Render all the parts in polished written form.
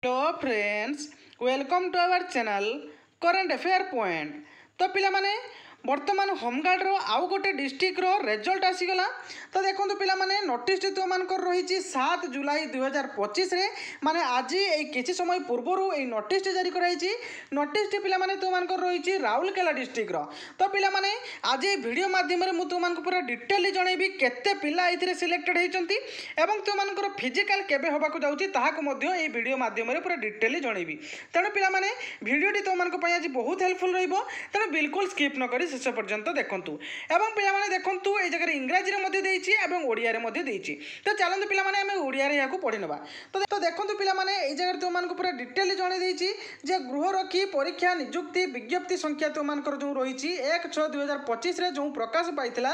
Hello friends, welcome to our channel current affair point. तो पिला माने बर्तमान होमगार्ड रो आउ गोटे डिस्ट्रिक्ट रो रिजल्ट आसीगला। तो देखो पिला माने नोटिस तो मानकर रही 7 जुलाई 2025 रे माने आज किसी समय पूर्वर ये नोटिस जारी कराई। नोटिस पिला माने तो मानकर रही राउरकेला डिस्ट्रिक्ट रो। तो पिला माने आज ये वीडियो माध्यम रे मु तुमको पूरा डिटेल जनइबी केते पिला एथिरे सिलेक्टेड होइचंती एवं तुमको फिजिकल केबे होबाकू जाउची ताहाको मध्य ये वीडियो माध्यम रे पूरा डिटेल जनइबी। तेणु पिला माने वीडियोटी तुमको पय आज बहुत हेल्पफुल रहिबो। तेणु बिल्कुल स्किप न करी शेष पर्यंत देखंतु एवं पिला माने देखंतु ए जगह इंग्रजी रे मध्ये देइची एवं ओडिया रे मध्ये देइची। तो चलंतु पिला माने हमें ओडिया रे याकू पढि नबा। तो देखंतु पिला माने ए जगह तुमको पूरा डिटेल जणे देइची जे गृहरक्षी परीक्षा नियुक्ति विज्ञप्ति संख्या तुमको जो रही 1/6/2025 रे जो प्रकाश पाइथिला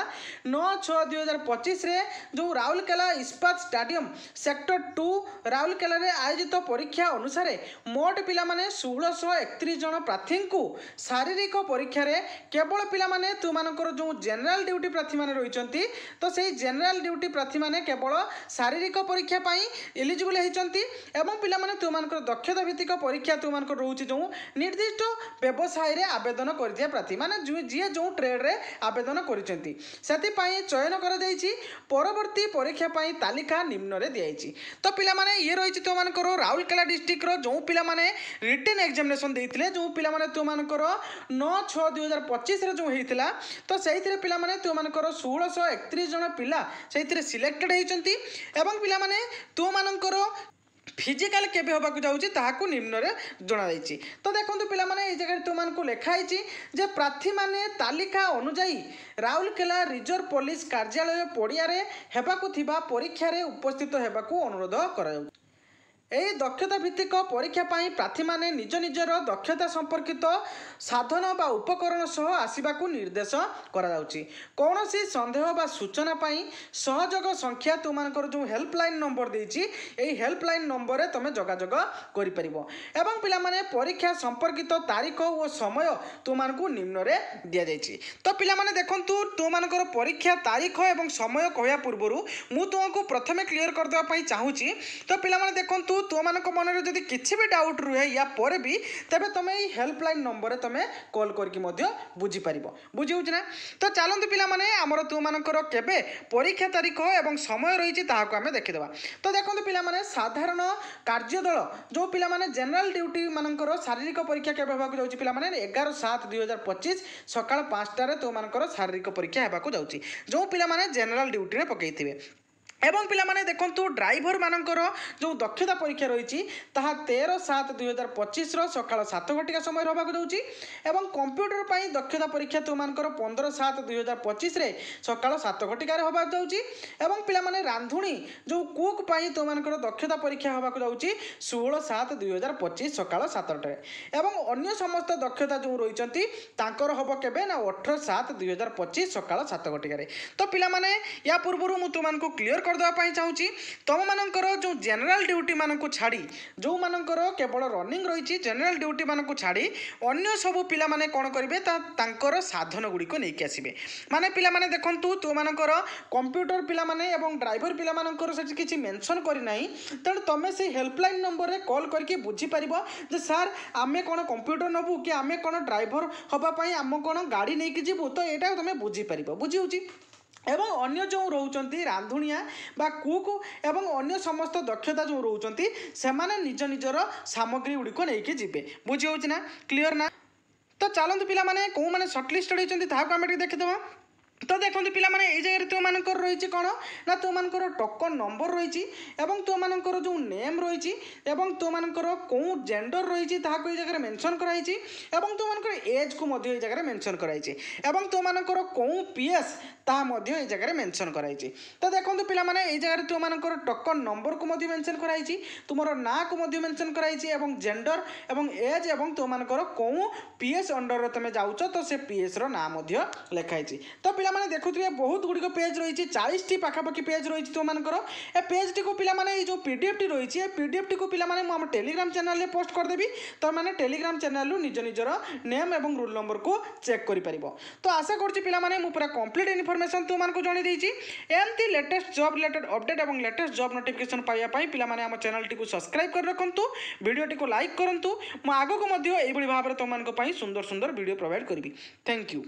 9/6/2025 रे जो राउरकेला इस्पात स्टेडियम सेक्टर 2 राउरकेला रे आयोजित परीक्षा अनुसार मोट पिला माने 1631 जन प्रार्थी को शारीरिक परीक्षा रे केवल पिला माने तुमको जो जनरल ड्यूटी प्रार्थी माने रही तो से जनरल ड्यूटी प्रार्थी माने केवल शारीरिक परीक्षा पाई एलिजिबल होती एवं पिला माने तुमको दक्षता भित्तिक परीक्षा तुमको रोचे जो निर्दिष्ट व्यवसाय रे आवेदन कर प्रार्थी माने जी जो ट्रेड रे आवेदन करिसेंती सेति चयन कर परवर्ती परीक्षा पाई तालिका निम्न रे दियाइछि। तो पिला माने ये रही तुमको राउरकेला डिस्ट्रिक्ट रो जो पिला माने रिटन एग्जामिनेशन देइथिले जो पिला माने तुमको 9/6/2025 रे जो हेइथिला तो सेइथिरे पिला माने तुमको 1631 जन पिला सेइथिरे सिलेक्टेड होइचंती एवं पिला माने तुमको फिजिकल केबे होबाकू जाउची ताहाकू निम्न रे जणा जाइछि। तो देखंतु पिला माने ए जगह तुमको लेखाइछि जे प्रार्थी माने तालिका अनुसार राउरकेला रिजर्व पुलिस कार्यालय पड़िया रे हेबाकू थिबा परीक्षा रे उपस्थित हेबाकू अनुरोध करा जाउछि। यही दक्षता भित्तिक परीक्षा पाई प्रार्थी माने निज निजर दक्षता संपर्कित साधन बा उपकरण सह आसिबाकू निर्देश करा जाउछि। कौनसी संदेह बा सूचना पाई सहयोग संख्या तुमको जो हेल्पलाइन नंबर देइछि एही हेल्पलाइन नंबर रे तमे जोगाजोग करि परिबो एवं पिला माने परीक्षा संपर्कित तारीख और समय तुमको निम्न रे दिया जाइछि। तो पिला माने देखंतु तुमको परीक्षा तारीख एवं समय कहया पूर्वरु मु तुमको प्रथमे क्लियर कर देबा पई चाहूछि। तो पिला माने देखंतु तुमको मन में जदि किसी भी डाउट रुहे या पर भी तेबे तुम ये हेल्पलाइन नंबर तुम कॉल करके बुझीपार बुझी ना। तो चलते पिला माने आमर तुमको केबे परीक्षा तारीख एवं समय रही आम देखीदे। तो देखो पिला माने साधारण कार्यदल जो पिला माने जनरल ड्यूटी मानकर शारीरिक परीक्षा केबे होबाकू जाउची पिला माने 11/7/2025 सकाळ 5टारे तुमको शारीरिक परीक्षा होबाकू जाउची जो पिला माने जनरल ड्यूटी रे पकईथिबे। एवं पिला माने देखंतु ड्राइवर मानकर जो दक्षता परीक्षा रही 13/7/2025 सकाळ 7 घटिका समय होबाकू जाउची एवं कंप्यूटर पाई दक्षता परीक्षा तुमको 15/7/2025 सकाळ 7 घटिका होबाकू जाउची एवं पिला माने रांधुणी जो कुक पाई तुमको दक्षता परीक्षा होबाकू जाउची 16/7/2025 सकाळ 7टारे एवं अन्य समस्त दक्षता जो रही तांकर हबो केबे ना 18/7/2025 सकाळ 7 घटिका। तो पिला माने या पूर्व मु तुमको क्लियर करदेवाई चाहूँगी तुम मानकर जो जनरल ड्यूटी मानक छाड़ी जो मानकर केवल रनिंग रही जनरल ड्यूटी मानक छाड़ी अन्य सबू पिला माने कौन करेंगे तांकर साधन गुड़िक नहीं आसबे माने पिला माने देखंतु तुमको कंप्यूटर पिला माने एवं ड्राइवर पिला मानकर से किसी मेंशन करना तेणु तुम से हेल्पलाइन नंबर रे कॉल करके बुझीपार जे सार आमे कौन कंप्यूटर नबू कि आमे कौन ड्राइवर हवापाई आम कौन गाड़ी नहीं जीवु तो यहाँ तुम बुझीपार बुझी होची एवं अन्य जो रोचंती रांधुनिया बा कुक एवं अन्य समस्त दक्षता जो रोचंती से माने निज निजर सामग्री गुड़िक नहीं जीवे बुझी होची ना क्लियर ना। तो चलते पिला माने को माने शॉर्टलिस्टेड होइचंती ताहाको आमे देखिदेबा। तो देखो पिला माने ए जगह तुमको रही कौन ना तुमको टोकन नंबर रही तुमको जो नेम रही तुमको कौ जेंडर रही जगह मेंशन कराई तुमको एज को जगह मेंशन कराई तुमको कौ पीएस ताहा जगह मेंशन कराई। तो देखो पिला माने ए जगह तुमको टोकन नंबर को मेंशन कराई तुम ना को मेंशन कराई जेंडर एवं एज एवं तुमको कौ पीएस अंडर तुम जाऊच तो से पीएस रो ना लिखाई। तो पिला पिलामाने देखुथिबे बहुत गुड़िक पेज रही 40 पाखापाखि पेज रही तुमकर ए पेज टी को पिलामाने जो पीडीएफ टी रही है पीडीएफ टी को पिलामाने मु टेलीग्राम चैनल में पोस्ट करदेवी तो मैंने टेलीग्राम चैनल निज निजर नेम और रोल नंबर को चेक कर तो आशा करुँच पिलामाने मु पूरा कंप्लीट इनफॉरमेशन तुमको जणई देछि एमती लेटेस्ट जॉब रिलेटेड अपडेट और लेटेस्ट जॉब नोटिफिकेशन पाइबा पिलामाने आम चैनल टी को सब्सक्राइब कर रखु वीडियो टी को लाइक करूँ मु आगक भाव में तुम सुंदर सुंदर वीडियो प्रोवाइड करी थैंक यू।